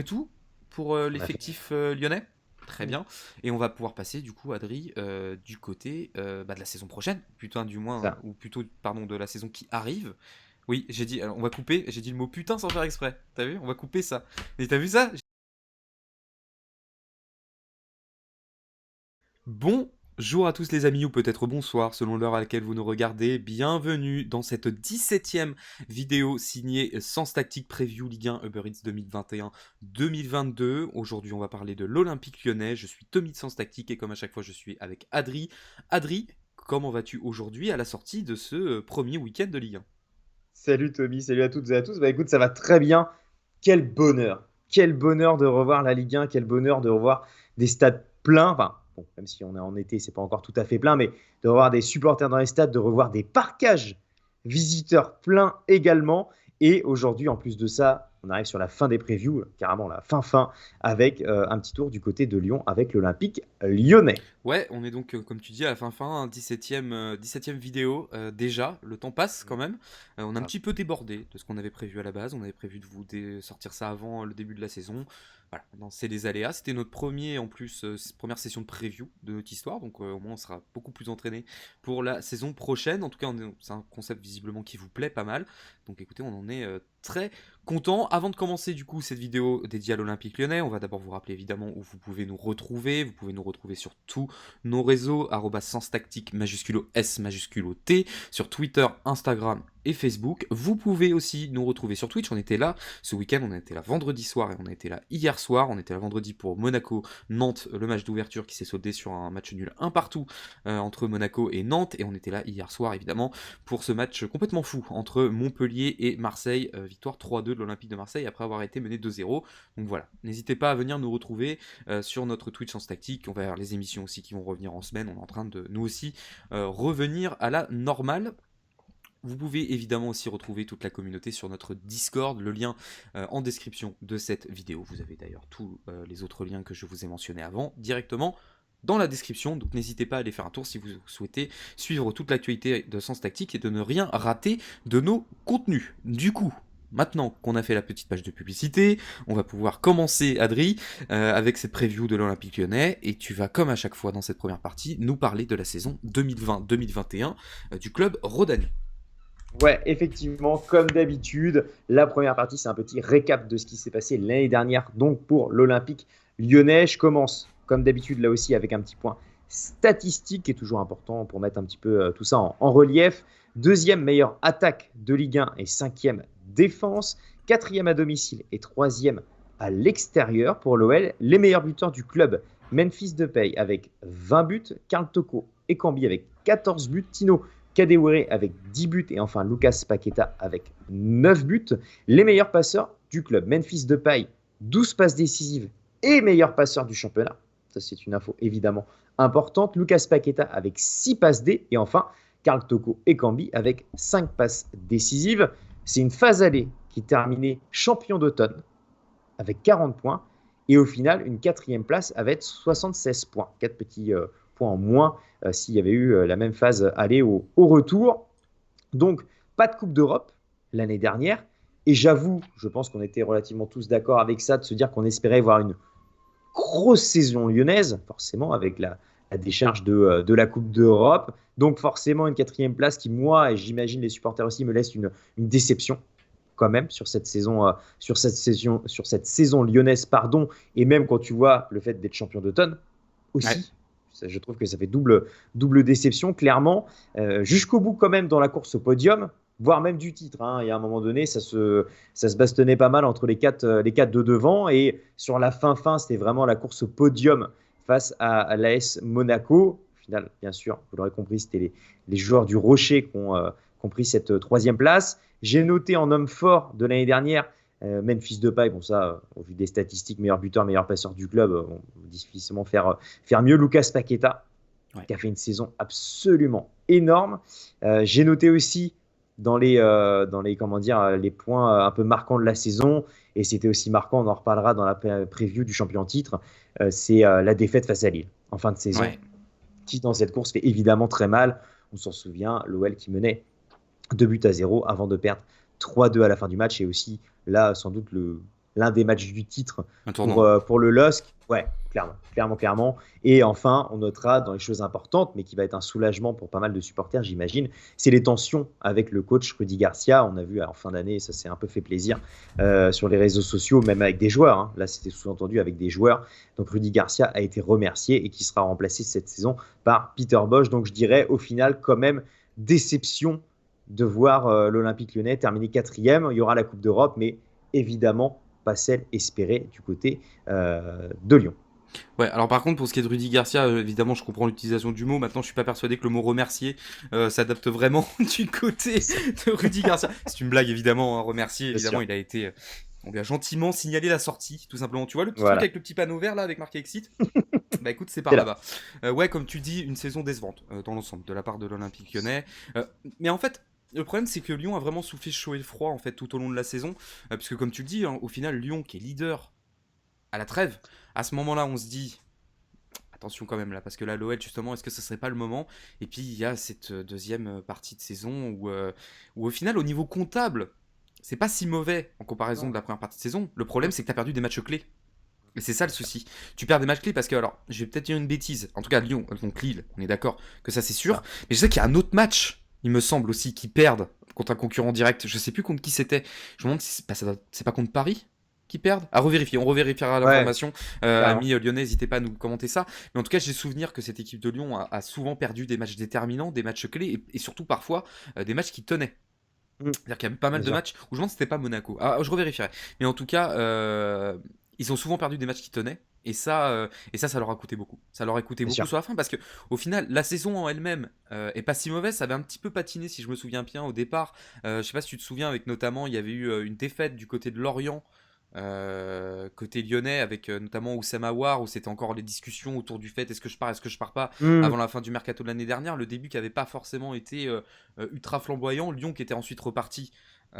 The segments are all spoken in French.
C'est tout pour On a fait. l'effectif lyonnais. Très bien. Et on va pouvoir passer du coup, Adri, du côté de la saison prochaine, putain du moins, Ça. ou plutôt, pardon, de la saison qui arrive. Oui, j'ai dit, on va couper, j'ai dit le mot putain sans faire exprès. T'as vu? On va couper ça. Et t'as vu ça? Bonjour à tous les amis, ou peut-être bonsoir selon l'heure à laquelle vous nous regardez. Bienvenue dans cette 17e vidéo signée Sens Tactique Preview Ligue 1 Uber Eats 2021-2022. Aujourd'hui on va parler de l'Olympique lyonnais. Je suis Tommy de Sens Tactique et comme à chaque fois je suis avec Adri. Adri, comment vas-tu aujourd'hui à la sortie de ce premier week-end de Ligue 1? Salut Tommy, salut à toutes et à tous. Bah écoute, ça va très bien. Quel bonheur. Quel bonheur de revoir la Ligue 1, quel bonheur de revoir des stades pleins. Enfin, bon, même si on est en été, c'est pas encore tout à fait plein, mais de revoir des supporters dans les stades, de revoir des parcages visiteurs pleins également. Et aujourd'hui, en plus de ça, on arrive sur la fin des previews, carrément la fin, avec un petit tour du côté de Lyon avec l'Olympique lyonnais. Ouais, on est donc, comme tu dis, à la fin, 17e, 17e vidéo. Déjà, le temps passe quand même. On a un petit peu débordé de ce qu'on avait prévu à la base. On avait prévu de vous sortir ça avant le début de la saison. Voilà, non, c'est les aléas. C'était notre premier, en plus, première session de preview de notre histoire. Donc au moins, on sera beaucoup plus entraîné pour la saison prochaine. En tout cas, c'est un concept visiblement qui vous plaît pas mal. Donc écoutez, on en est très content. Avant de commencer du coup cette vidéo dédiée à l'Olympique lyonnais, on va d'abord vous rappeler évidemment où vous pouvez nous retrouver. Vous pouvez nous retrouver sur tous nos réseaux, sens tactique majusculo S majusculo T, sur Twitter, Instagram et Facebook. Vous pouvez aussi nous retrouver sur Twitch. On était là ce week-end, on était là vendredi soir et on a été là hier soir. On était là vendredi pour Monaco-Nantes, le match d'ouverture qui s'est soldé sur un match nul un partout entre Monaco et Nantes. Et on était là hier soir évidemment pour ce match complètement fou entre Montpellier et Marseille. Victoire 3-2 de l'Olympique de Marseille après avoir été mené 2-0. Donc voilà, n'hésitez pas à venir nous retrouver sur notre Twitch Sens Tactique. On va avoir les émissions aussi qui vont revenir en semaine. On est en train de nous aussi revenir à la normale. Vous pouvez évidemment aussi retrouver toute la communauté sur notre Discord, le lien en description de cette vidéo. Vous avez d'ailleurs tous les autres liens que je vous ai mentionnés avant directement dans la description, donc n'hésitez pas à aller faire un tour si vous souhaitez suivre toute l'actualité de Sens Tactique et de ne rien rater de nos contenus. Du coup, maintenant qu'on a fait la petite page de publicité, on va pouvoir commencer, Adri, avec cette preview de l'Olympique lyonnais, et tu vas, comme à chaque fois dans cette première partie, nous parler de la saison 2020-2021 du club Rodani. Ouais, effectivement, comme d'habitude, la première partie, c'est un petit récap de ce qui s'est passé l'année dernière, donc pour l'Olympique lyonnais. Je commence, comme d'habitude, là aussi, avec un petit point statistique qui est toujours important pour mettre un petit peu tout ça en relief. Deuxième meilleure attaque de Ligue 1 et cinquième défense. Quatrième à domicile et troisième à l'extérieur pour l'OL. Les meilleurs buteurs du club, Memphis Depay avec 20 buts, Karl Toko et Cambi avec 14 buts, Tino Kadewere avec 10 buts et enfin Lucas Paqueta avec 9 buts. Les meilleurs passeurs du club, Memphis Depay, 12 passes décisives et meilleur passeur du championnat. Ça, c'est une info évidemment importante. Lucas Paqueta avec 6 passes D et enfin Karl Toko et Cambi avec 5 passes décisives. C'est une phase allée qui est terminée champion d'automne avec 40 points et au final une quatrième place avec 76 points. 4 petits points en moins s'il y avait eu la même phase aller au retour. Donc, pas de Coupe d'Europe l'année dernière. Et j'avoue, je pense qu'on était relativement tous d'accord avec ça, de se dire qu'on espérait voir une grosse saison lyonnaise, forcément, avec la décharge de la Coupe d'Europe. Donc, forcément, une quatrième place qui, moi, et j'imagine les supporters aussi, me laisse une déception quand même sur cette saison lyonnaise, pardon. Et même quand tu vois le fait d'être champion d'automne Ouais. aussi, je trouve que ça fait double déception, clairement. Jusqu'au bout, quand même, dans la course au podium, voire même du titre. Hein. Et à un moment donné, ça se bastonnait pas mal entre les quatre de devant. Et sur la fin, c'était vraiment la course au podium face à l'AS Monaco. Au final, bien sûr, vous l'aurez compris, c'était les joueurs du Rocher qui ont pris cette troisième place. J'ai noté en homme fort de l'année dernière Memphis Depay, bon ça, au vu des statistiques, meilleur buteur, meilleur passeur du club, on peut difficilement faire mieux. Lucas Paqueta, Ouais. qui a fait une saison absolument énorme. J'ai noté aussi comment dire, les points un peu marquants de la saison, et c'était aussi marquant, on en reparlera dans la preview du champion titre, c'est la défaite face à Lille en fin de saison, Ouais. qui dans cette course fait évidemment très mal. On s'en souvient, l'OL qui menait 2 buts à 0 avant de perdre 3-2 à la fin du match, et aussi là sans doute l'un des matchs du titre Un tournant. pour le LOSC. Ouais, clairement. Et enfin, on notera dans les choses importantes, mais qui va être un soulagement pour pas mal de supporters, j'imagine, c'est les tensions avec le coach Rudy Garcia. On a vu en fin d'année, ça s'est un peu fait plaisir sur les réseaux sociaux, même avec des joueurs. Hein. Là, c'était sous-entendu avec des joueurs. Donc Rudy Garcia a été remercié et qui sera remplacé cette saison par Peter Bosz. Donc je dirais au final quand même déception de voir l'Olympique Lyonnais terminer quatrième. Il y aura la Coupe d'Europe, mais évidemment pas celle espérée du côté de Lyon. Ouais, alors par contre, pour ce qui est de Rudy Garcia, évidemment, je comprends l'utilisation du mot. Maintenant, je suis pas persuadé que le mot remercier s'adapte vraiment du côté de Rudy Garcia. C'est une blague, évidemment, hein, remercier. Évidemment, il a été. On lui a gentiment signalé la sortie, tout simplement. Tu vois le petit truc avec le petit panneau vert là, avec marqué Exit. Bah écoute, c'est par là-bas. Ouais, comme tu dis, une saison décevante dans l'ensemble de la part de l'Olympique Lyonnais. Mais en fait. Le problème, c'est que Lyon a vraiment soufflé chaud et froid en fait tout au long de la saison, puisque comme tu le dis, hein, au final, Lyon qui est leader à la trêve, à ce moment-là, on se dit attention quand même là, parce que là, l'OL justement, est-ce que ce serait pas le moment? Et puis il y a cette deuxième partie de saison où au final, au niveau comptable, c'est pas si mauvais en comparaison de la première partie de saison. Le problème, c'est que t'as perdu des matchs clés. Et c'est ça le souci. Tu perds des matchs clés parce que, alors, je vais peut-être dire une bêtise. En tout cas, Lyon, donc Lille, on est d'accord que ça c'est sûr. Mais je sais qu'il y a un autre match, il me semble aussi, qui perdent contre un concurrent direct. Je sais plus contre qui c'était. Je me demande si c'est pas contre Paris qui perdent. À revérifier, on revérifiera l'information. Amis lyonnais, n'hésitez pas à nous commenter ça. Mais en tout cas, j'ai souvenir que cette équipe de Lyon a souvent perdu des matchs déterminants, des matchs clés et surtout parfois des matchs qui tenaient. C'est-à-dire qu'il y a pas mal de matchs où je me demande si c'était pas Monaco. Ah, je revérifierai. Mais en tout cas, ils ont souvent perdu des matchs qui tenaient. Et ça, ça leur a coûté beaucoup. Ça leur a coûté beaucoup sur la fin parce que, au final, la saison en elle-même est pas si mauvaise. Ça avait un petit peu patiné, si je me souviens bien, au départ. Je sais pas si tu te souviens, avec notamment, il y avait eu une défaite du côté de Lorient. Côté lyonnais avec notamment Oussama Aouar où c'était encore les discussions autour du fait est-ce que je pars pas avant la fin du mercato de l'année dernière, le début qui avait pas forcément été ultra flamboyant, Lyon qui était ensuite reparti tout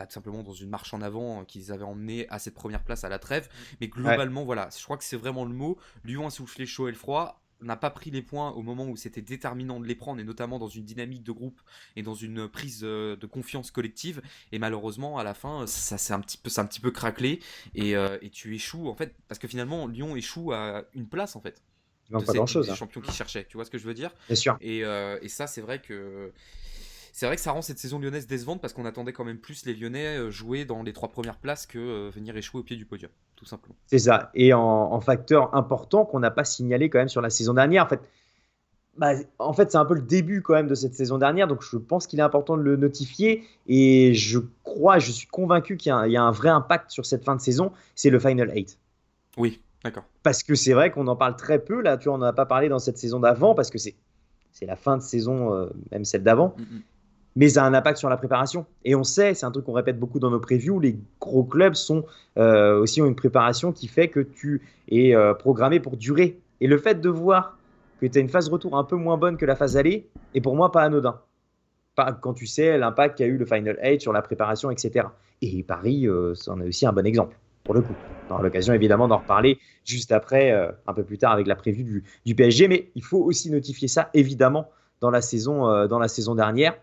simplement dans une marche en avant qu'ils avaient emmené à cette première place à la trêve, mais globalement voilà, je crois que c'est vraiment le mot. Lyon a soufflé chaud et le froid, n'a pas pris les points au moment où c'était déterminant de les prendre, et notamment dans une dynamique de groupe et dans une prise de confiance collective. Et malheureusement, à la fin, ça c'est un petit peu craquelé et tu échoues en fait, parce que finalement, Lyon échoue à une place en fait de cette Ligue des champions qui cherchaient. Tu vois ce que je veux dire? Bien sûr. Et ça, c'est vrai que ça rend cette saison lyonnaise décevante parce qu'on attendait quand même plus les Lyonnais jouer dans les 3 premières places que venir échouer au pied du podium, tout simplement. C'est ça. Et en facteur important qu'on n'a pas signalé quand même sur la saison dernière, en fait, c'est un peu le début quand même de cette saison dernière, donc je pense qu'il est important de le notifier. Et je suis convaincu qu'il y a un vrai impact sur cette fin de saison, c'est le Final 8. Oui, d'accord. Parce que c'est vrai qu'on en parle très peu, là, tu vois, on n'en a pas parlé dans cette saison d'avant, parce que c'est la fin de saison, même celle d'avant. Mais ça a un impact sur la préparation. Et on sait, c'est un truc qu'on répète beaucoup dans nos previews, les gros clubs aussi ont une préparation qui fait que tu es programmé pour durer. Et le fait de voir que tu as une phase retour un peu moins bonne que la phase aller est pour moi pas anodin. Quand tu sais l'impact qu'a eu le Final 8 sur la préparation, etc. Et Paris, c'en est aussi un bon exemple, pour le coup. On aura l'occasion évidemment d'en reparler juste après, un peu plus tard avec la preview du PSG. Mais il faut aussi notifier ça, évidemment, dans la saison dernière.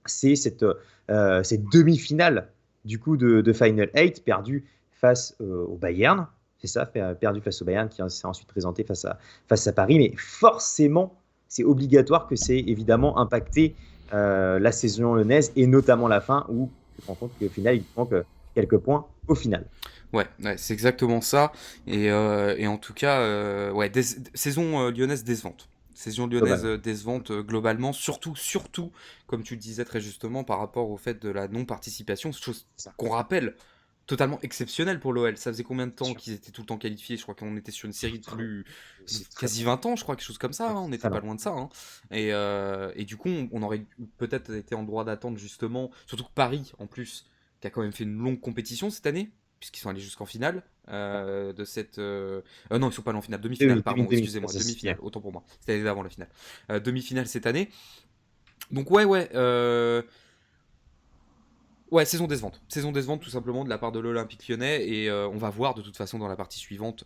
C'est cette demi-finale du coup de Final 8 perdue face au Bayern. C'est ça, perdu face au Bayern qui s'est ensuite présenté face à Paris. Mais forcément, c'est obligatoire que c'est évidemment impacté la saison lyonnaise et notamment la fin où tu te rends compte qu'au final, il manque quelques points au final. Ouais, c'est exactement ça. Et en tout cas, saison lyonnaise décevante. Saison lyonnaise décevante globalement, surtout, comme tu le disais très justement, par rapport au fait de la non-participation, chose qu'on rappelle totalement exceptionnelle pour l'OL. Ça faisait combien de temps qu'ils étaient tout le temps qualifiés? Je crois qu'on était sur une série de quasi 20 ans, je crois, quelque chose comme ça, hein. On n'était pas loin de ça, hein. Et du coup, on aurait peut-être été en droit d'attendre justement, surtout que Paris, en plus, qui a quand même fait une longue compétition cette année, puisqu'ils sont allés jusqu'en finale de cette... non, ils sont pas allés en finale, demi-finale, pardon, excusez-moi, demi-finale, autant pour moi. C'était l'année d'avant la finale. Demi-finale cette année. Donc ouais, Ouais, saison décevante tout simplement de la part de l'Olympique Lyonnais et on va voir de toute façon dans la partie suivante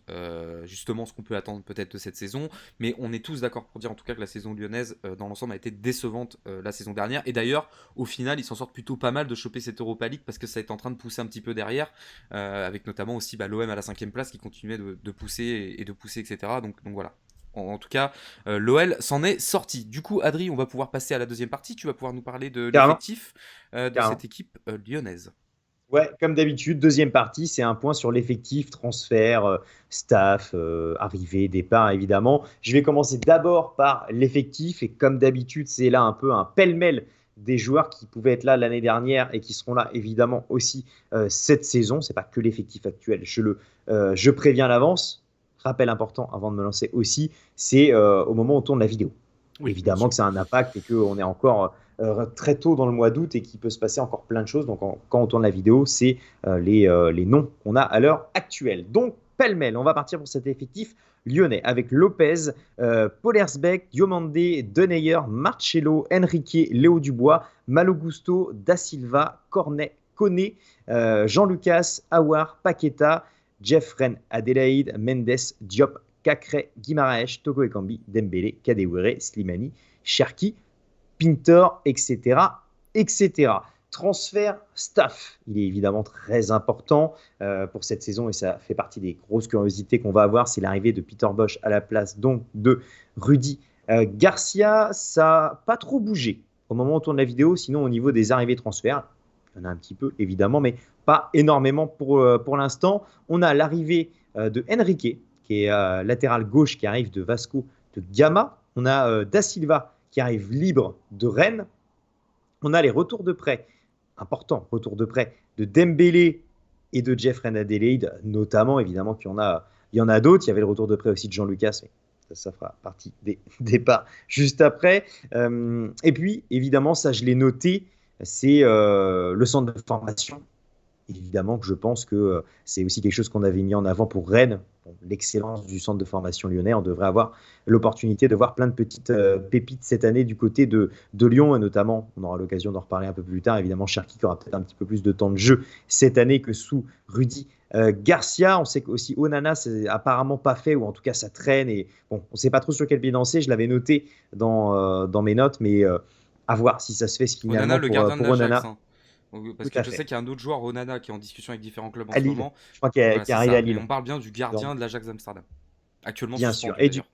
justement ce qu'on peut attendre peut-être de cette saison, mais on est tous d'accord pour dire en tout cas que la saison lyonnaise dans l'ensemble a été décevante la saison dernière et d'ailleurs au final ils s'en sortent plutôt pas mal de choper cette Europa League parce que ça est en train de pousser un petit peu derrière avec notamment aussi l'OM à la 5e place qui continuait de pousser et de pousser etc. Donc voilà. En tout cas, l'OL s'en est sorti. Du coup, Adri, on va pouvoir passer à la deuxième partie. Tu vas pouvoir nous parler de Carrément, l'effectif de carrément. cette équipe lyonnaise. Ouais, comme d'habitude, deuxième partie, c'est un point sur l'effectif, transfert, staff, arrivée, départ, évidemment. Je vais commencer d'abord par l'effectif, et comme d'habitude, c'est là un peu un pêle-mêle des joueurs qui pouvaient être là l'année dernière et qui seront là évidemment aussi cette saison. C'est pas que l'effectif actuel, je préviens à l'avance. Rappel important avant de me lancer aussi, c'est au moment où on tourne la vidéo. Oui, bien Évidemment sûr. que ça a un impact et qu'on est encore très tôt dans le mois d'août et qu'il peut se passer encore plein de choses. Donc, quand on tourne la vidéo, c'est les noms qu'on a à l'heure actuelle. Donc, pêle-mêle, on va partir pour cet effectif lyonnais avec Lopez, Polersbeck, Diomandé, Deneyer, Marcello, Enrique, Léo Dubois, Malogusto, Da Silva, Cornet, Koné, Jean-Lucas, Awar, Paqueta, Jeffren, Adelaide, Mendes, Diop, Cacré, Guimaraes, Togo Ekambi, Dembélé, Kadewere, Slimani, Cherki, Pintor, etc., etc. Transfert staff, il est évidemment très important pour cette saison et ça fait partie des grosses curiosités qu'on va avoir. C'est l'arrivée de Peter Bosch à la place donc de Rudy Garcia. Ça n'a pas trop bougé au moment où on tourne la vidéo. Sinon, au niveau des arrivées transferts, il y en a un petit peu évidemment, mais pas énormément pour l'instant. On a l'arrivée de Enrique, qui est latéral gauche, qui arrive de Vasco de Gama. On a Da Silva qui arrive libre de Rennes. On a les retours de prêt, importants retours de prêt, de Dembélé et de Jeffrey Adelaide, notamment, évidemment il y en a d'autres. Il y avait le retour de prêt aussi de Jean-Lucas, mais ça fera partie des départs juste après. Et puis, évidemment, ça je l'ai noté, c'est le centre de formation. Évidemment que je pense que c'est aussi quelque chose qu'on avait mis en avant pour Rennes. Bon, l'excellence du centre de formation lyonnais, on devrait avoir l'opportunité de voir plein de petites pépites cette année du côté de Lyon, et notamment, on aura l'occasion d'en reparler un peu plus tard, évidemment Cherki qui aura peut-être un petit peu plus de temps de jeu cette année que sous Rudy Garcia. On sait qu'aussi Onana, c'est apparemment pas fait, ou en tout cas ça traîne, et bon, on ne sait pas trop sur quel pied danser. Je l'avais noté dans mes notes, mais à voir si ça se fait Onana, finalement le gardien de pour l'Ajax. Onana. Hein. Parce Tout que à je sais fait. qu'il y a un autre joueur, Onana, qui est en discussion avec différents clubs en À ce Lille, moment. je crois Voilà, qu'il est c'est arrivé à ça. Mais Lille. on parle bien du gardien Donc, de l'Ajax Amsterdam. Actuellement bien sûr. suspendu d'ailleurs.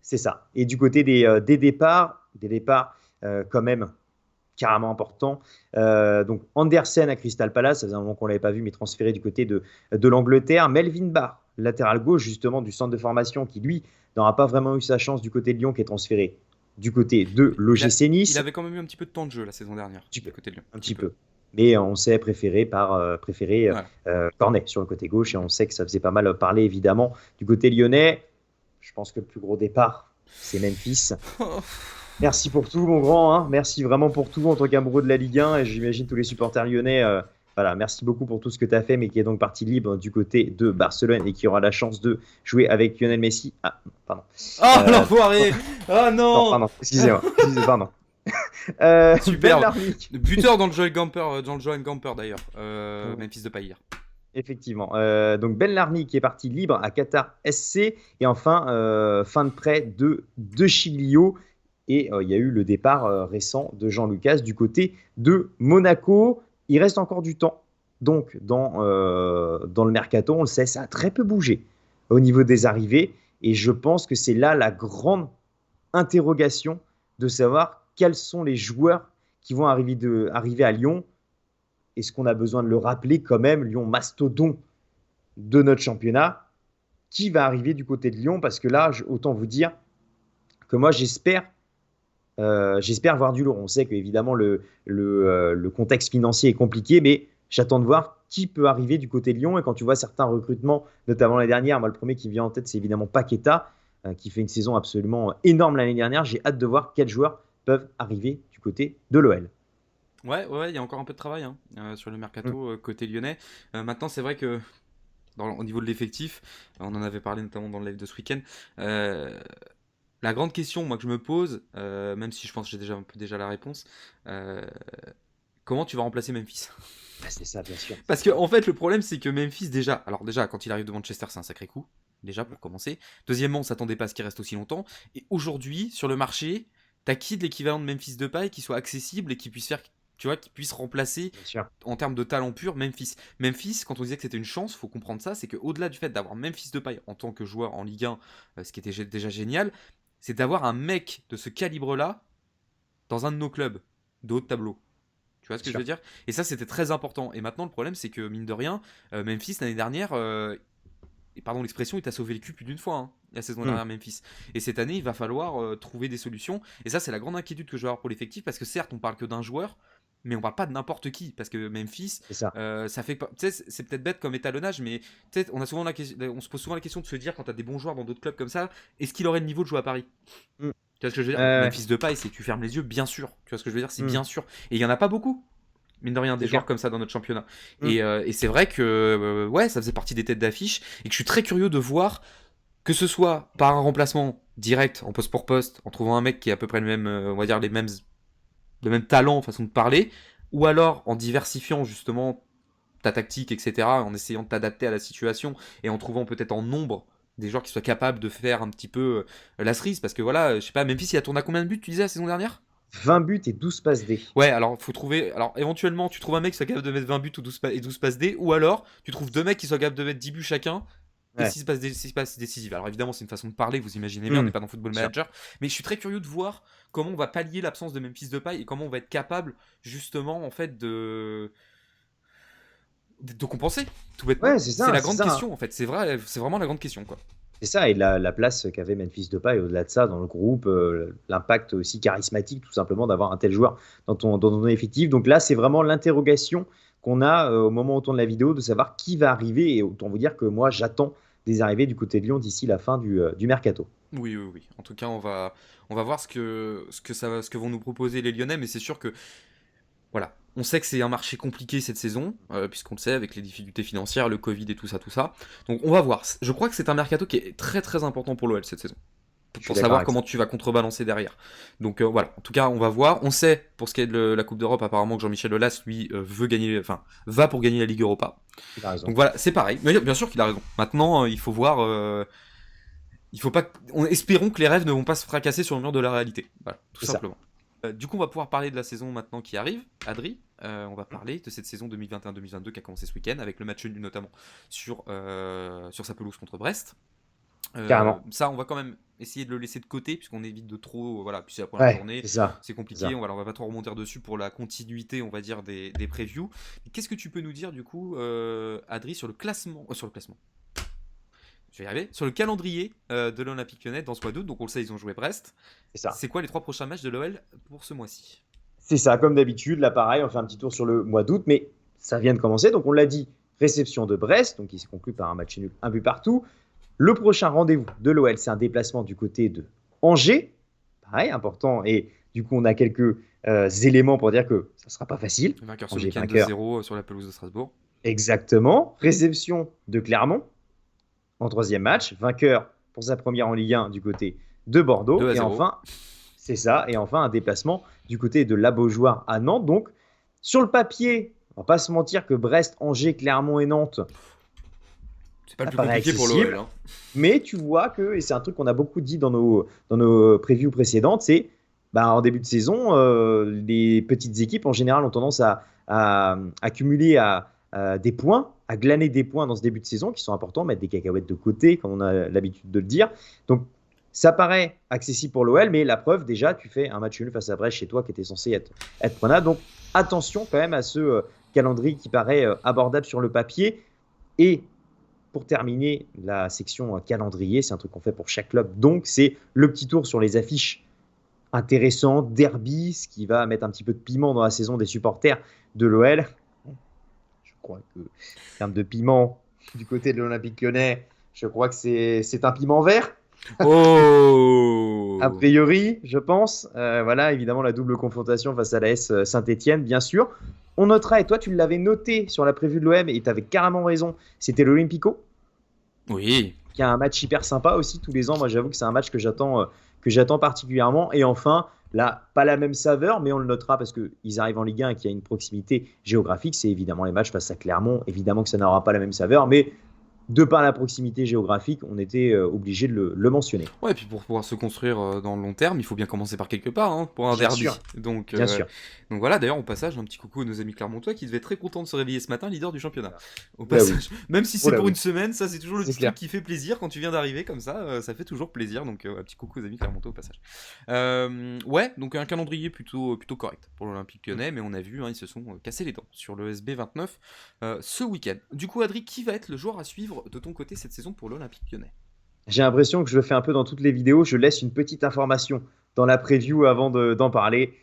C'est ça. Et du côté des départs quand même carrément importants. Donc Andersen à Crystal Palace, ça faisait un moment qu'on ne l'avait pas vu, mais transféré du côté de l'Angleterre. Melvin Barr, latéral gauche justement du centre de formation, qui lui n'aura pas vraiment eu sa chance du côté de Lyon, qui est transféré du côté de l'OGC Il Nice. avait quand même eu un petit peu de temps de jeu la saison dernière, Un petit du peu. côté de Lyon. Un Un petit petit peu. peu. Mais on sait préférer Voilà. Cornet sur le côté gauche, et on sait que ça faisait pas mal parler évidemment du côté lyonnais. Je pense que le plus gros départ, c'est Memphis. Merci pour tout, mon grand. Hein. Merci vraiment pour tout en tant qu'amoureux de la Ligue 1. Et j'imagine tous les supporters lyonnais. Voilà, merci beaucoup pour tout ce que tu as fait, mais qui est donc parti libre du côté de Barcelone et qui aura la chance de jouer avec Lionel Messi. Ah, pardon. Oh Euh, l'enfoiré. Oh non, non. pardon. Excusez-moi. Pardon. Ben Superbe. Larmic. Buteur dans le Joel Gamper, d'ailleurs. Ouais, Memphis de Paille. effectivement. Donc Ben Larmi qui est parti libre à Qatar SC. Et enfin, fin de prêt de Chiglio. Et il y a eu le départ récent de Jean-Lucas du côté de Monaco. Il reste encore du temps. Donc, dans le mercato, on le sait, ça a très peu bougé au niveau des arrivées. Et je pense que c'est là la grande interrogation de savoir quels sont les joueurs qui vont arriver à Lyon. Est-ce qu'on a besoin de le rappeler quand même, Lyon mastodon de notre championnat, qui va arriver du côté de Lyon? Parce que là, autant vous dire que moi, j'espère voir du lourd. On sait qu'évidemment, le contexte financier est compliqué, mais j'attends de voir qui peut arriver du côté de Lyon. Et quand tu vois certains recrutements, notamment l'année dernière, moi, le premier qui vient en tête, c'est évidemment Paqueta, qui fait une saison absolument énorme l'année dernière. J'ai hâte de voir quels joueurs peuvent arriver du côté de l'OL. Ouais, il y a encore un peu de travail hein, sur le Mm. mercato côté lyonnais. Maintenant, c'est vrai que au niveau de l'effectif, on en avait parlé notamment dans le live de ce week-end. La grande question, moi, que je me pose, même si je pense que j'ai déjà un peu déjà la réponse, comment tu vas remplacer Memphis? C'est ça, bien sûr. Parce que en fait, le problème, c'est que Memphis, déjà, quand il arrive de Manchester, c'est un sacré coup, déjà pour commencer. Deuxièmement, on s'attendait pas à ce qu'il reste aussi longtemps. Et aujourd'hui, sur le marché, t'as qui de l'équivalent de Memphis Depay qui soit accessible et qui puisse faire, tu vois, qui puisse remplacer Bien sûr. en termes de talent pur Memphis. Memphis, quand on disait que c'était une chance, faut comprendre ça, c'est qu'au-delà du fait d'avoir Memphis Depay en tant que joueur en Ligue 1, ce qui était déjà génial, c'est d'avoir un mec de ce calibre-là dans un de nos clubs de haut de tableau. Tu vois ce que je veux dire? Et ça, c'était très important. Et maintenant, le problème, c'est que, mine de rien, Memphis, l'année dernière, et pardon l'expression, il t'a sauvé le cul plus d'une fois, hein, la saison dernière, Memphis. Et cette année, il va falloir trouver des solutions. Et ça, c'est la grande inquiétude que je vais avoir pour l'effectif, parce que certes, on parle que d'un joueur, mais on parle pas de n'importe qui, parce que Memphis, ça fait pas. Tu sais, c'est peut-être bête comme étalonnage, mais on se pose souvent la question de se dire, quand t'as des bons joueurs dans d'autres clubs comme ça, est-ce qu'il aurait le niveau de jouer à Paris? Tu vois ce que je veux dire? Memphis Depay, c'est tu fermes les yeux, bien sûr. Tu vois ce que je veux dire? C'est bien sûr. Et il y en a pas beaucoup, mine de rien, des joueurs comme ça dans notre championnat. Et c'est vrai que ouais, ça faisait partie des têtes d'affiche et que je suis très curieux de voir, que ce soit par un remplacement direct en poste pour poste, en trouvant un mec qui a à peu près le même, on va dire le même talent, façon de parler, ou alors en diversifiant justement ta tactique, etc., en essayant de t'adapter à la situation et en trouvant peut-être en nombre des joueurs qui soient capables de faire un petit peu la cerise, parce que voilà, je sais pas, Memphis, il a tourné à combien de buts, tu disais, la saison dernière? 20 buts et 12 passes D. Ouais, alors faut trouver. Alors éventuellement, tu trouves un mec qui soit capable de mettre 20 buts ou 12 passes D, ou alors tu trouves deux mecs qui soient capables de mettre 10 buts chacun et 6 passes décisives. Alors évidemment, c'est une façon de parler, vous imaginez bien, on n'est pas dans Football Manager, mais je suis très curieux de voir comment on va pallier l'absence de Memphis Depay et comment on va être capable justement en fait de compenser tout bêtement. C'est la grande question en fait, c'est vrai, c'est vraiment la grande question quoi. C'est ça, et la place qu'avait Memphis Depay, au-delà de ça, dans le groupe, l'impact aussi charismatique, tout simplement, d'avoir un tel joueur dans ton effectif. Donc là, c'est vraiment l'interrogation qu'on a au moment où on tourne la vidéo, de savoir qui va arriver. Et autant vous dire que moi, j'attends des arrivées du côté de Lyon d'ici la fin du mercato. Oui. En tout cas, on va voir ce que vont nous proposer les Lyonnais, mais c'est sûr que voilà, on sait que c'est un marché compliqué cette saison, puisqu'on le sait avec les difficultés financières, le Covid et tout ça. Donc on va voir. Je crois que c'est un mercato qui est très très important pour l'OL cette saison, pour savoir comment tu vas contrebalancer derrière. Donc voilà, en tout cas on va voir. On sait, pour ce qui est de la Coupe d'Europe, apparemment que Jean-Michel Aulas, lui, va pour gagner la Ligue Europa. Donc voilà, c'est pareil. Mais bien sûr qu'il a raison. Maintenant, il faut voir... espérons que les rêves ne vont pas se fracasser sur le mur de la réalité. Voilà, tout simplement. Du coup, on va pouvoir parler de la saison maintenant qui arrive. Adri, on va parler de cette saison 2021-2022 qui a commencé ce week-end, avec le match nul notamment sur sa pelouse contre Brest. Carrément. Ça, on va quand même essayer de le laisser de côté, puisqu'on évite de trop... Voilà, puis c'est la première journée, c'est compliqué, on va pas trop remonter dessus pour la continuité, on va dire, des previews. Mais qu'est-ce que tu peux nous dire, du coup, Adri, sur le classement... Je vais y arriver. Sur le calendrier de l'Olympique Lyonnais dans ce mois d'août, donc on le sait, ils ont joué Brest. C'est quoi les 3 prochains matchs de l'OL pour ce mois-ci? C'est ça, comme d'habitude, là pareil, on fait un petit tour sur le mois d'août, mais ça vient de commencer, donc on l'a dit, réception de Brest, donc qui s'est conclu par un match nul, un but partout. Le prochain rendez-vous de l'OL, c'est un déplacement du côté de Angers, pareil, important, et du coup on a quelques éléments pour dire que ça ne sera pas facile. Vainqueur ce week-end 2-0 sur la pelouse de Strasbourg. Exactement, réception de Clermont en 3e match, vainqueur pour sa première en Ligue 1 du côté de Bordeaux, et enfin, c'est ça, et enfin un déplacement du côté de la Beaujoire à Nantes. Donc, sur le papier, on va pas se mentir que Brest, Angers, Clermont et Nantes, c'est pas le plus compliqué pour l'OL. Hein. Mais tu vois que, et c'est un truc qu'on a beaucoup dit dans nos previews précédentes, c'est en début de saison, les petites équipes en général ont tendance à accumuler des points, à glaner des points dans ce début de saison qui sont importants, mettre des cacahuètes de côté, comme on a l'habitude de le dire. Donc, ça paraît accessible pour l'OL, mais la preuve, déjà, tu fais un match nul face à Brest chez toi qui était censé être prenable. Donc, attention quand même à ce calendrier qui paraît abordable sur le papier. Et pour terminer la section calendrier, c'est un truc qu'on fait pour chaque club. Donc, c'est le petit tour sur les affiches intéressantes, derby, ce qui va mettre un petit peu de piment dans la saison des supporters de l'OL. Je crois que, en termes de piment, du côté de l'Olympique Lyonnais, je crois que c'est un piment vert. Oh A priori, je pense. Voilà, évidemment, la double confrontation face à l'AS Saint-Etienne, bien sûr. On notera, et toi, tu l'avais noté sur la prévue de l'OM, et tu avais carrément raison, c'était l'Olympico. Oui. Qui a un match hyper sympa aussi tous les ans. Moi, j'avoue que c'est un match que j'attends particulièrement. Et enfin, Là, pas la même saveur, mais on le notera parce qu'ils arrivent en Ligue 1 et qu'il y a une proximité géographique. C'est évidemment les matchs face à Clermont. Évidemment que ça n'aura pas la même saveur, mais de par la proximité géographique, on était obligé de le mentionner. Ouais, et puis pour pouvoir se construire dans le long terme, il faut bien commencer par quelque part, hein, pour un Bien derby. sûr, Donc, bien euh, sûr. donc voilà, d'ailleurs, au passage, un petit coucou à nos amis clermontois qui devaient être très contents de se réveiller ce matin, leader du championnat. Voilà. Au Oula oui, passage, même si c'est oula pour une oui, semaine, ça c'est toujours le c'est petit truc clair. qui fait plaisir quand tu viens d'arriver comme ça fait toujours plaisir. Donc, un petit coucou aux amis clermontois au passage. Ouais, donc un calendrier plutôt correct pour l'Olympique Lyonnais, mais on a vu, hein, ils se sont cassés les dents sur le SB 29 ce week-end. Du coup, Adri, qui va être le joueur à suivre de ton côté cette saison pour l'Olympique Lyonnais? J'ai l'impression que je le fais un peu dans toutes les vidéos. Je laisse une petite information dans la preview avant d'en parler.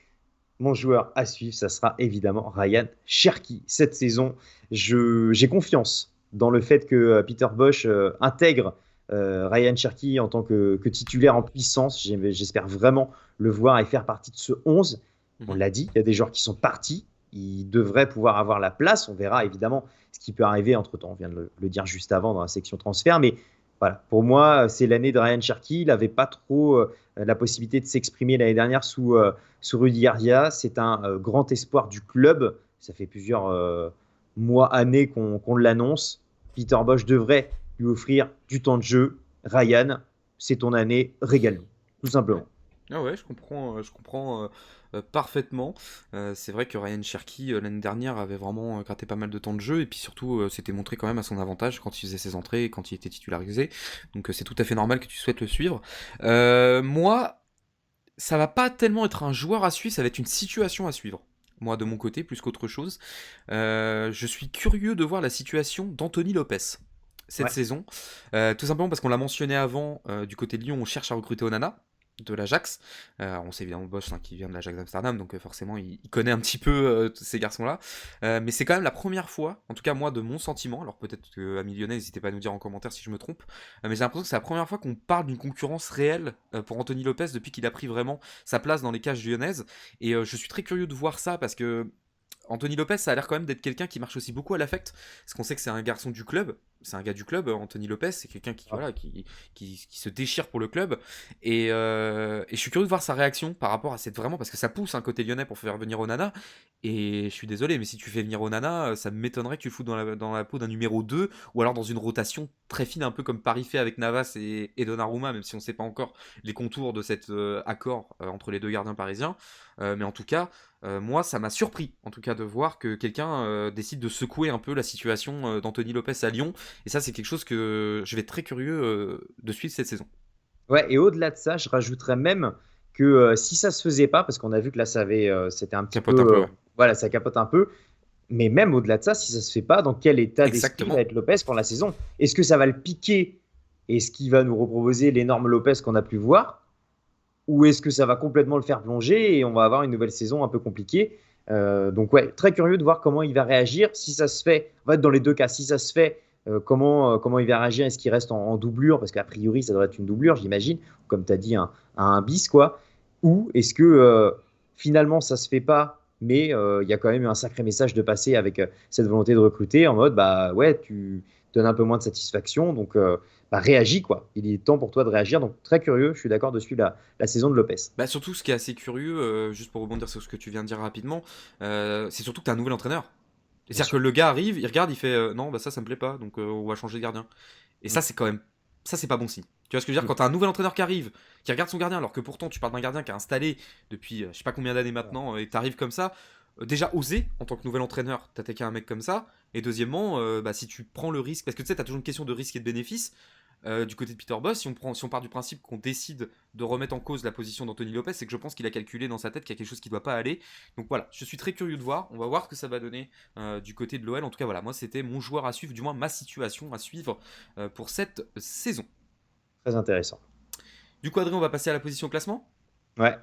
Mon joueur à suivre, ça sera évidemment Ryan Cherki. Cette saison, j'ai confiance dans le fait que Peter Bosz intègre Ryan Cherki en tant que titulaire en puissance. J'espère vraiment le voir et faire partie de ce 11. On Mhm. l'a dit, il y a des joueurs qui sont partis. Ils devraient pouvoir avoir la place. On verra évidemment ce qui peut arriver entre-temps. On vient de le dire juste avant dans la section transfert. Mais voilà, pour moi, c'est l'année de Ryan Cherki. Il n'avait pas trop la possibilité de s'exprimer l'année dernière sous Rudy Garcia. C'est un grand espoir du club. Ça fait plusieurs mois, années qu'on l'annonce. Peter Bosz devrait lui offrir du temps de jeu. Ryan, c'est ton année, régale-nous, tout Ouais. simplement. Ah ouais, je comprends parfaitement. C'est vrai que Ryan Cherki, l'année dernière, avait vraiment gratté pas mal de temps de jeu, et puis surtout, s'était montré quand même à son avantage quand il faisait ses entrées et quand il était titularisé. Donc c'est tout à fait normal que tu souhaites le suivre. Moi, ça va pas tellement être un joueur à suivre, ça va être une situation à suivre. Moi, de mon côté, plus qu'autre chose. Je suis curieux de voir la situation d'Anthony Lopez cette Ouais, saison. Tout simplement parce qu'on l'a mentionné avant, du côté de Lyon, on cherche à recruter Onana de l'Ajax. On sait évidemment Bosch, hein, qui vient de l'Ajax d'Amsterdam, donc forcément il connaît un petit peu tous ces garçons-là. Mais c'est quand même la première fois, en tout cas moi de mon sentiment, alors peut-être que amis lyonnais, n'hésitez pas à nous dire en commentaire si je me trompe, mais j'ai l'impression que c'est la première fois qu'on parle d'une concurrence réelle pour Anthony Lopez depuis qu'il a pris vraiment sa place dans les cages lyonnaises. Et je suis très curieux de voir ça parce que Anthony Lopez, ça a l'air quand même d'être quelqu'un qui marche aussi beaucoup à l'affect, parce qu'on sait que c'est un garçon du club, c'est un gars du club, Anthony Lopez, c'est quelqu'un qui, ah, voilà, qui se déchire pour le club, et je suis curieux de voir sa réaction par rapport à cette vraiment, parce que ça pousse un côté lyonnais pour faire venir Onana, et je suis désolé, mais si tu fais venir Onana, ça m'étonnerait que tu le fous dans la peau d'un numéro 2, ou alors dans une rotation très fine, un peu comme Paris fait avec Navas et Donnarumma, même si on ne sait pas encore les contours de cet accord entre les deux gardiens parisiens, mais en tout cas, moi, ça m'a surpris, en tout cas, de voir que quelqu'un décide de secouer un peu la situation d'Anthony Lopez à Lyon. Et ça, c'est quelque chose que je vais être très curieux de suivre cette saison. ouais, et au-delà de ça, je rajouterais même que si ça se faisait pas, parce qu'on a vu que là, c'était un petit Capote un peu, peu, ouais. voilà, ça capote un peu. Mais même au-delà de ça, si ça se fait pas, dans quel état d'esprit va Exactement. être Lopez pour la saison? Est-ce que ça va le piquer? Est-ce qu'il va nous reproposer l'énorme Lopez qu'on a pu voir? Ou est-ce que ça va complètement le faire plonger et on va avoir une nouvelle saison un peu compliquée? Donc ouais, très curieux de voir comment il va réagir. Si ça se fait, en fait, dans les deux cas, si ça se fait, comment il va réagir? Est-ce qu'il reste en doublure? Parce qu'a priori, ça devrait être une doublure, j'imagine. Comme tu as dit, un bis, quoi. Ou est-ce que finalement, ça se fait pas, mais il y a quand même un sacré message de passer avec cette volonté de recruter en mode, bah ouais, tu donnes un peu moins de satisfaction, donc bah, réagis, quoi. Il est temps pour toi de réagir. Donc très curieux, je suis d'accord de suivre la saison de Lopez. Bah, surtout, ce qui est assez curieux, juste pour rebondir sur ce que tu viens de dire rapidement, c'est surtout que tu as un nouvel entraîneur. Bien C'est-à-dire que sûr. le gars arrive, il regarde, il fait non, bah ça me plaît pas, donc on va changer de gardien. Et Mm. ça, c'est quand même. Ça, c'est pas bon signe. Tu vois ce que je veux dire? Mm. Quand t'as un nouvel entraîneur qui arrive, qui regarde son gardien, alors que pourtant tu parles d'un gardien qui a installé depuis je sais pas combien d'années maintenant, et t'arrives comme ça, déjà oser en tant que nouvel entraîneur t'attaquer à un mec comme ça, et deuxièmement, bah, si tu prends le risque, parce que tu sais, t'as toujours une question de risque et de bénéfice, du côté de Peter Bosz, si on part du principe qu'on décide de remettre en cause la position d'Anthony Lopez, c'est que je pense qu'il a calculé dans sa tête qu'il y a quelque chose qui ne doit pas aller. Donc voilà, je suis très curieux de voir. On va voir ce que ça va donner du côté de l'OL. En tout cas, voilà, moi c'était mon joueur à suivre, du moins ma situation à suivre pour cette saison. Très intéressant. Du coup, Adrien, on va passer à la position classement. Ouais,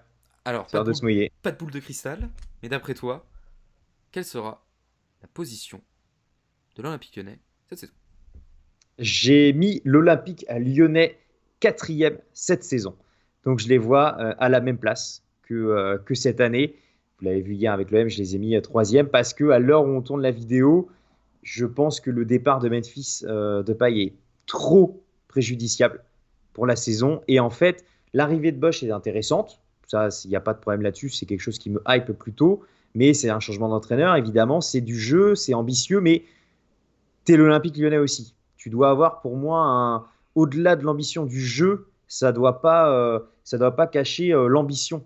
Alors, c'est l'heure de se mouiller. pas de boule de cristal, mais d'après toi, quelle sera la position de l'Olympique Lyonnais cette saison? J'ai mis l'Olympique à Lyonnais quatrième cette saison. Donc je les vois à la même place que cette année. Vous l'avez vu hier avec l'OM, je les ai mis troisième parce que à l'heure où on tourne la vidéo, je pense que le départ de Memphis Depay est trop préjudiciable pour la saison. Et en fait, l'arrivée de Bosch est intéressante Ça, il n'y a pas de problème là-dessus. C'est quelque chose qui me hype plutôt. Mais c'est un changement d'entraîneur, évidemment. C'est du jeu, c'est ambitieux, mais tu es l'Olympique lyonnais aussi. Tu dois avoir pour moi, au-delà de l'ambition du jeu, ça doit pas cacher l'ambition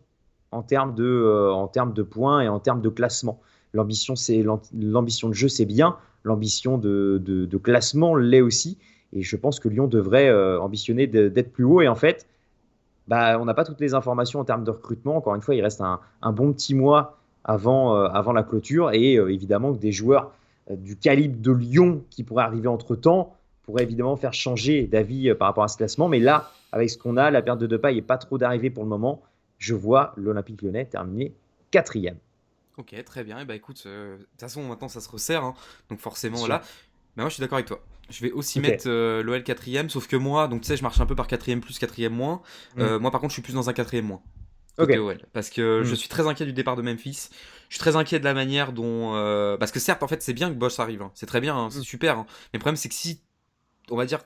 en termes de points et en termes de classement. L'ambition de jeu, c'est bien. L'ambition de classement l'est aussi. Et je pense que Lyon devrait ambitionner d'être plus haut. Et en fait, bah, on n'a pas toutes les informations en termes de recrutement. Encore une fois, il reste un bon petit mois avant la clôture. Et évidemment que des joueurs du calibre de Lyon qui pourraient arriver entre-temps pourraient évidemment faire changer d'avis par rapport à ce classement. Mais là, avec ce qu'on a, la perte de Depay et pas trop d'arrivées pour le moment, je vois l'Olympique lyonnais terminer quatrième. Ok, très bien. Et bah écoute, de toute façon, maintenant ça se resserre, hein, donc Bien forcément sûr. là. Mais moi je suis d'accord avec toi. Je vais aussi Ok. mettre l'OL quatrième, sauf que moi, donc tu sais, je marche un peu par quatrième plus, quatrième moins. Hmm. Moi par contre, je suis plus dans un quatrième moins, Ok. côté OL. Parce que je Hmm. suis très inquiet du départ de Memphis. Je suis très inquiet de la manière dont. Parce que certes, en fait, c'est bien que Bosch arrive, hein. C'est très bien, hein, c'est Hmm. super, hein. Mais le problème, c'est que si, on va dire,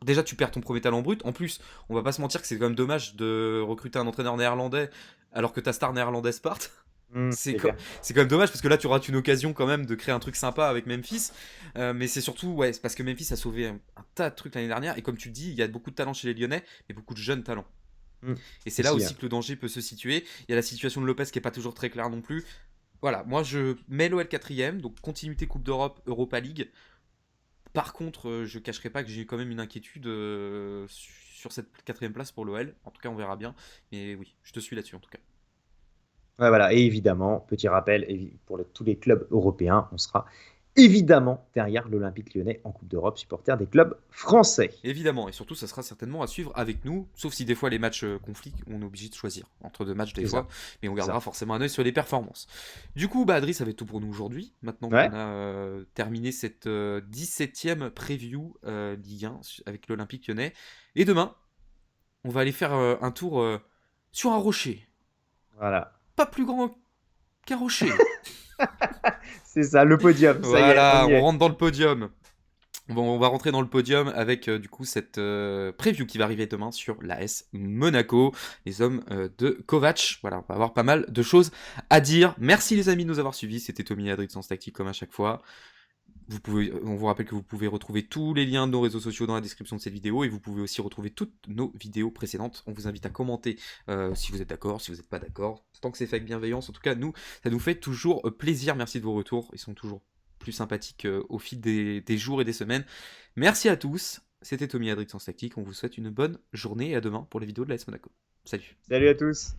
déjà tu perds ton premier talent brut, en plus, on va pas se mentir que c'est quand même dommage de recruter un entraîneur néerlandais alors que ta star néerlandaise parte. Hmm. C'est C'est quand, clair. c'est quand même dommage parce que là tu rates une occasion quand même de créer un truc sympa avec Memphis. Mais c'est surtout ouais, c'est parce que Memphis a sauvé un tas de trucs l'année dernière. Et comme tu le dis, il y a beaucoup de talents chez les Lyonnais, mais beaucoup de jeunes talents. Hmm. Et c'est là Aussi, hein. aussi que le danger peut se situer. Il y a la situation de Lopez qui est pas toujours très claire non plus. Voilà, moi je mets l'OL quatrième, donc continuité Coupe d'Europe, Europa League. Par contre, je cacherai pas que j'ai quand même une inquiétude sur cette quatrième place pour l'OL. En tout cas, on verra bien. Mais oui, je te suis là-dessus en tout cas. Ouais, voilà. Et évidemment, petit rappel, pour tous les clubs européens, on sera évidemment derrière l'Olympique lyonnais en Coupe d'Europe, supporter des clubs français. Évidemment, et surtout, ça sera certainement à suivre avec nous, sauf si des fois les matchs conflict, on est obligé de choisir entre deux matchs des C'est fois, ça. mais on C'est gardera ça. forcément un œil sur les performances. Du coup, bah Adri, ça va être tout pour nous aujourd'hui, maintenant qu'on Ouais. a terminé cette 17e preview Ligue 1 avec l'Olympique lyonnais. Et demain, on va aller faire un tour sur un rocher, Voilà. pas plus grand qu'un rocher. C'est ça, le podium. Ça y est, on Voilà, y on est. rentre dans le podium. On va rentrer dans le podium avec du coup cette preview qui va arriver demain sur l'AS Monaco, les hommes de Kovac. Voilà, on va avoir pas mal de choses à dire. Merci les amis de nous avoir suivis. C'était Tommy et Adrien de Sens Tactique comme à chaque fois. On vous rappelle que vous pouvez retrouver tous les liens de nos réseaux sociaux dans la description de cette vidéo et vous pouvez aussi retrouver toutes nos vidéos précédentes. On vous invite à commenter si vous êtes d'accord, si vous n'êtes pas d'accord. Tant que c'est fait avec bienveillance, en tout cas, nous, ça nous fait toujours plaisir. Merci de vos retours. Ils sont toujours plus sympathiques au fil des jours et des semaines. Merci à tous. C'était Tommy Adric Sans Tactique. On vous souhaite une bonne journée et à demain pour les vidéos de l'AS Monaco. Salut. Salut à tous.